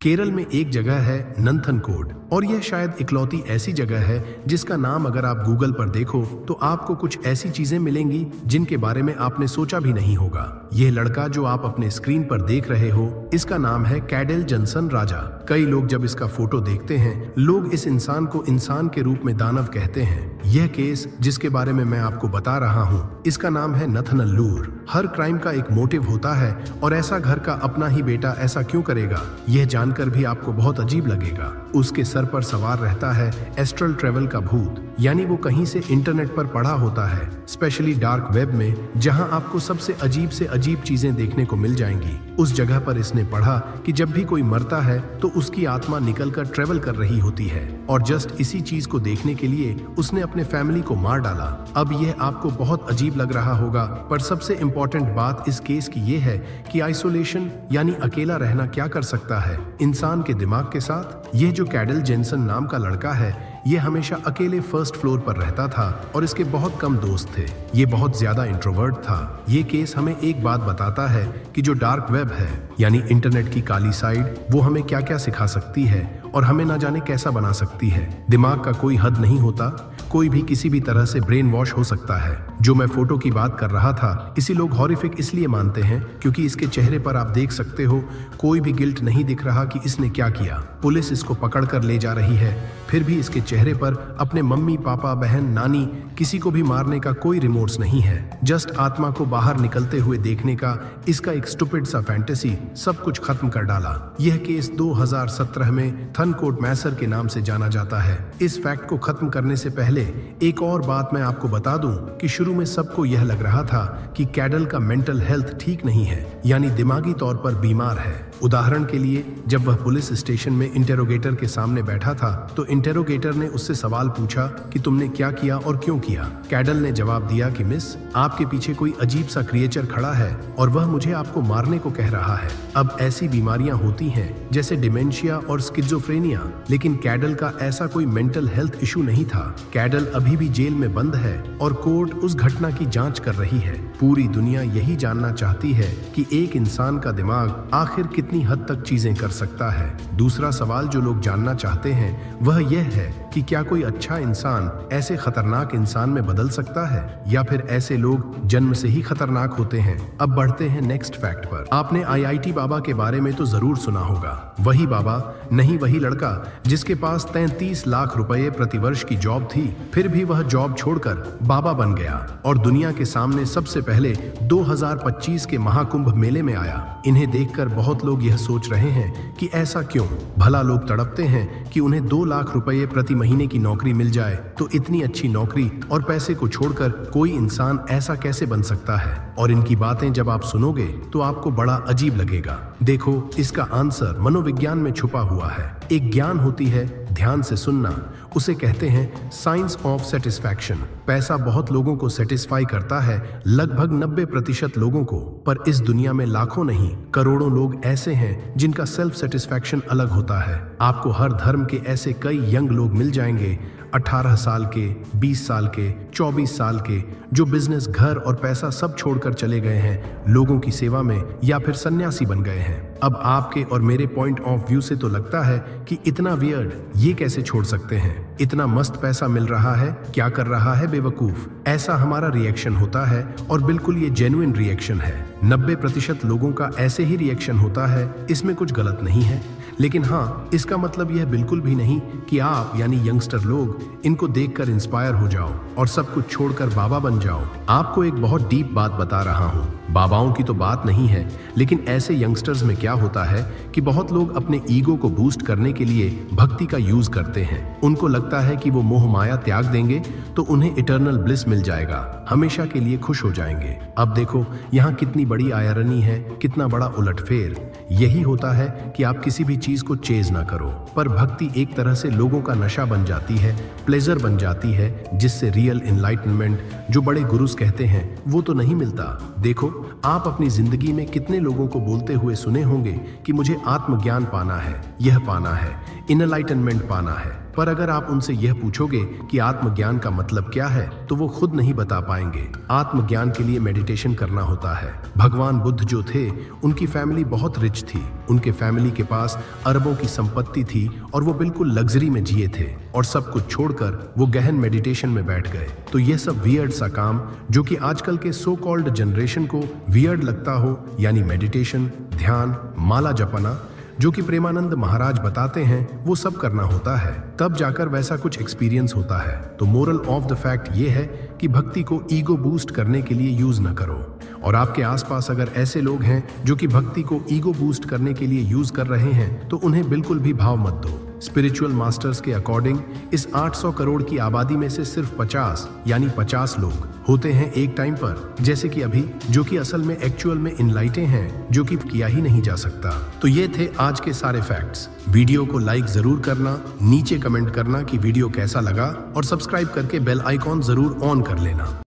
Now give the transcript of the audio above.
केरल में एक जगह है नंथनकोड और यह शायद इकलौती ऐसी जगह है जिसका नाम अगर आप गूगल पर देखो तो आपको कुछ ऐसी चीजें मिलेंगी जिनके बारे में आपने सोचा भी नहीं होगा। यह लड़का जो आप अपने स्क्रीन पर देख रहे हो, इसका नाम है कैडेल जॉनसन राजा। कई लोग जब इसका फोटो देखते हैं, लोग इस इंसान को इंसान के रूप में दानव कहते हैं। यह केस जिसके बारे में मैं आपको बता रहा हूँ, इसका नाम है नथनल्लूर। हर क्राइम का एक मोटिव होता है और ऐसा घर का अपना ही बेटा ऐसा क्यों करेगा, यह जानकर भी आपको बहुत अजीब लगेगा। उसके सर पर सवार रहता है एस्ट्रल ट्रेवल का भूत, यानी वो कहीं से इंटरनेट पर पढ़ा होता है, स्पेशली डार्क वेब में, जहां आपको सबसे अजीब से अजीब चीजें देखने को मिल जाएंगी। उस जगह पर इसने पढ़ा कि जब भी कोई मरता है तो उसकी आत्मा निकलकर ट्रेवल कर रही होती है, और जस्ट इसी चीज को देखने के लिए उसने अपने फैमिली को मार डाला। अब यह आपको बहुत अजीब लग रहा होगा, पर सबसे इंपॉर्टेंट बात इस केस की यह है कि आइसोलेशन यानी अकेला रहना क्या कर सकता है इंसान के दिमाग के साथ। यह जो कैडेल जॉनसन नाम का लड़का है, ये हमेशा अकेले फर्स्ट फ्लोर पर रहता था और इसके बहुत कम दोस्त थे। ये बहुत ज्यादा इंट्रोवर्ट था। ये केस हमें एक बात बताता है कि जो डार्क वेब है यानी इंटरनेट की काली साइड, वो हमें क्या क्या सिखा सकती है और हमें ना जाने कैसा बना सकती है। दिमाग का कोई हद नहीं होता, कोई भी किसी भी तरह से ब्रेन वॉश हो सकता है। जो मैं फोटो की बात कर रहा था, इसी लोग हॉरिफिक इसलिए मानते हैं क्योंकि इसके चेहरे पर आप देख सकते हो कोई भी गिल्ट नहीं दिख रहा कि इसने क्या किया। पुलिस इसको पकड़ कर ले जा रही है, फिर भी इसके चेहरे पर अपने मम्मी पापा बहन नानी किसी को भी मारने का कोई रिमोर्स नहीं है। जस्ट आत्मा को बाहर निकलते हुए देखने का इसका एक स्टूपिड सा फैंटेसी सब कुछ खत्म कर डाला। यह केस 2017 में थनकोट मैसर के नाम से जाना जाता है। इस फैक्ट को खत्म करने से पहले एक और बात मैं आपको बता दूं कि शुरू में सबको यह लग रहा था कि कैडल का मेंटल हेल्थ ठीक नहीं है, यानी दिमागी तौर पर बीमार है। उदाहरण के लिए, जब वह पुलिस स्टेशन में इंटेरोगेटर के सामने बैठा था तो इंटेरोगेटर ने उससे सवाल पूछा कि तुमने क्या किया और क्यों किया। कैडल ने जवाब दिया कि मिस, आपके पीछे कोई अजीब सा क्रिएचर खड़ा है और वह मुझे आपको मारने को कह रहा है। अब ऐसी बीमारियां होती हैं जैसे डिमेंशिया और स्किज़ोफ्रेनिया, लेकिन कैडल का ऐसा कोई मेंटल हेल्थ इशू नहीं था। कैडल अभी भी जेल में बंद है और कोर्ट उस घटना की जांच कर रही है। पूरी दुनिया यही जानना चाहती है कि एक इंसान का दिमाग आखिर कितनी हद तक चीजें कर सकता है। दूसरा सवाल जो लोग जानना चाहते हैं वह यह है कि क्या कोई अच्छा इंसान ऐसे खतरनाक इंसान में बदल सकता है, या फिर ऐसे लोग जन्म से ही खतरनाक होते हैं। अब बढ़ते हैं नेक्स्ट फैक्ट पर। आपने आईआईटी बाबा के बारे में तो जरूर सुना होगा। वही बाबा नहीं, वही लड़का जिसके पास 33 लाख रुपए प्रतिवर्ष की जॉब थी, फिर भी वह जॉब छोड़कर बाबा बन गया और दुनिया के सामने सबसे पहले 2025 के महाकुंभ मेले में आया। इन्हें देखकर बहुत लोग यह सोच रहे हैं कि ऐसा क्यों। भला लोग तड़पते हैं कि उन्हें 2 लाख रुपए प्रति महीने की नौकरी मिल जाए, तो इतनी अच्छी नौकरी और पैसे को छोड़कर कोई इंसान ऐसा कैसे बन सकता है। और इनकी बातें जब आप सुनोगे तो आपको बड़ा अजीब लगेगा। देखो, इसका आंसर मनोविज्ञान में छुपा हुआ है। एक ज्ञान होती है ध्यान से सुनना, उसे कहते हैं साइंस ऑफ सेटिस्फैक्शन। पैसा बहुत लोगों को सेटिस्फाई करता है, लगभग 90% लोगों को, पर इस दुनिया में लाखों नहीं करोड़ों लोग ऐसे हैं जिनका सेल्फ सेटिस्फैक्शन अलग होता है। आपको हर धर्म के ऐसे कई यंग लोग मिल जाएंगे, 18 साल के, 20 साल के, 24 साल के, जो बिजनेस, घर और पैसा सब छोड़कर चले गए हैं लोगों की सेवा में, या फिर सन्यासी बन गए हैं। अब आपके और मेरे पॉइंट ऑफ व्यू से तो लगता है कि इतना वियर्ड, ये कैसे छोड़ सकते हैं। इतना मस्त पैसा मिल रहा है, क्या कर रहा है बेवकूफ। ऐसा हमारा रिएक्शन होता है और बिल्कुल ये जेन्युइन रिएक्शन है। 90% लोगों का ऐसे ही रिएक्शन होता है, इसमें कुछ गलत नहीं है। लेकिन हाँ, इसका मतलब यह बिल्कुल भी नहीं कि आप यानी यंगस्टर लोग इनको देखकर इंस्पायर हो जाओ और सब कुछ छोड़कर बाबा बन जाओ। आपको एक बहुत डीप बात बता रहा हूँ। बाबाओं की तो बात नहीं है, लेकिन ऐसे यंगस्टर्स में क्या होता है कि बहुत लोग अपने ईगो को बूस्ट करने के लिए भक्ति का यूज करते हैं। उनको लगता है कि वो मोह माया त्याग देंगे तो उन्हें इटर्नल ब्लिस मिल जाएगा, हमेशा के लिए खुश हो जाएंगे। अब देखो यहाँ कितनी बड़ी आयरनी है, कितना बड़ा उलटफेर। यही होता है कि आप किसी भी चीज को चेज ना करो, पर भक्ति एक तरह से लोगों का नशा बन जाती है, प्लेजर बन जाती है, जिससे रियल एनलाइटनमेंट जो बड़े गुरुस कहते हैं वो तो नहीं मिलता। देखो, आप अपनी जिंदगी में कितने लोगों को बोलते हुए सुने होंगे कि मुझे आत्मज्ञान पाना है, यह पाना है, एनलाइटनमेंट पाना है। पर अगर आप उनसे यह पूछोगे कि आत्मज्ञान का मतलब क्या है तो वो खुद नहीं बता पाएंगे। आत्मज्ञान के लिए मेडिटेशन करना होता है। भगवान बुद्ध जो थे उनकी फैमिली बहुत रिच थी। उनके फैमिली के पास अरबों की संपत्ति थी और वो बिल्कुल लग्जरी में जिए थे और सब कुछ छोड़कर वो गहन मेडिटेशन में बैठ गए। तो ये सब वियर्ड सा काम जो कि आजकल के सो कॉल्ड जनरेशन को वियर्ड लगता हो, यानी मेडिटेशन, ध्यान, माला जपना, जो कि प्रेमानंद महाराज बताते हैं वो सब करना होता है, तब जाकर वैसा कुछ एक्सपीरियंस होता है। तो मोरल ऑफ द फैक्ट ये है कि भक्ति को ईगो बूस्ट करने के लिए यूज न करो। और आपके आसपास अगर ऐसे लोग हैं जो कि भक्ति को ईगो बूस्ट करने के लिए यूज कर रहे हैं तो उन्हें बिल्कुल भी भाव मत दो। स्पिरिचुअल मास्टर्स के अकॉर्डिंग इस 800 करोड़ की आबादी में से सिर्फ 50 यानी 50 लोग होते हैं एक टाइम पर, जैसे कि अभी, जो कि असल में एक्चुअल में इनलाइटे हैं, जो कि किया ही नहीं जा सकता। तो ये थे आज के सारे फैक्ट्स। वीडियो को लाइक जरूर करना, नीचे कमेंट करना कि वीडियो कैसा लगा और सब्सक्राइब करके बेल आइकॉन जरूर ऑन कर लेना।